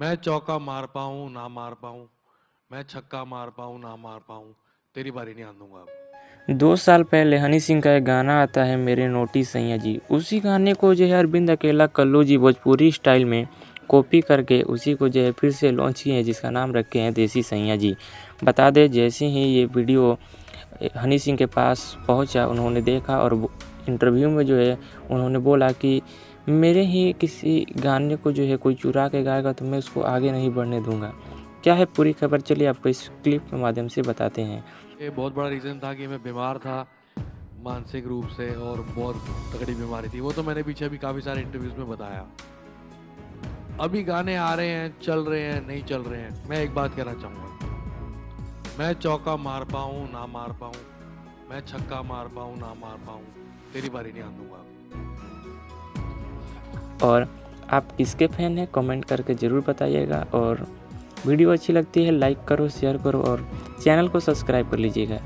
मैं चौका मार पाऊँ ना मार पाऊँ, मैं छक्का मार पाऊँ ना मार पाऊँ, तेरी बारी नहीं आने दूंगा अब। 2 साल पहले हनी सिंह का एक गाना आता है मेरे नोटी सैया जी, उसी गाने को जो है अरविंद अकेला कल्लू जी भोजपुरी स्टाइल में कॉपी करके उसी को जो है फिर से लॉन्च किए हैं, जिसका नाम रखे हैं देसी सैया जी। बता दें जैसे ही ये वीडियो हनी सिंह के पास पहुंचा, उन्होंने देखा और इंटरव्यू में जो है उन्होंने बोला कि मेरे ही किसी गाने को जो है कोई चुरा के गाएगा तो मैं उसको आगे नहीं बढ़ने दूंगा। क्या है पूरी खबर, चलिए आपको इस क्लिप के माध्यम से बताते हैं। ये बहुत बड़ा रीज़न था कि मैं बीमार था मानसिक रूप से और बहुत तगड़ी बीमारी थी। वो तो मैंने पीछे भी काफ़ी सारे इंटरव्यूज़ में बताया। अभी गाने आ रहे हैं, चल रहे हैं, नहीं चल रहे हैं। मैं एक बात कहना चाहूँगा, मैं चौका मार पाऊँ ना मार पाऊँ, मैं छक्का मार पाऊँ ना मार पाऊँ, तेरी बारी नहीं आने दूंगा। और आप किसके फ़ैन हैं कमेंट करके ज़रूर बताइएगा, और वीडियो अच्छी लगती है लाइक करो, शेयर करो और चैनल को सब्सक्राइब कर लीजिएगा।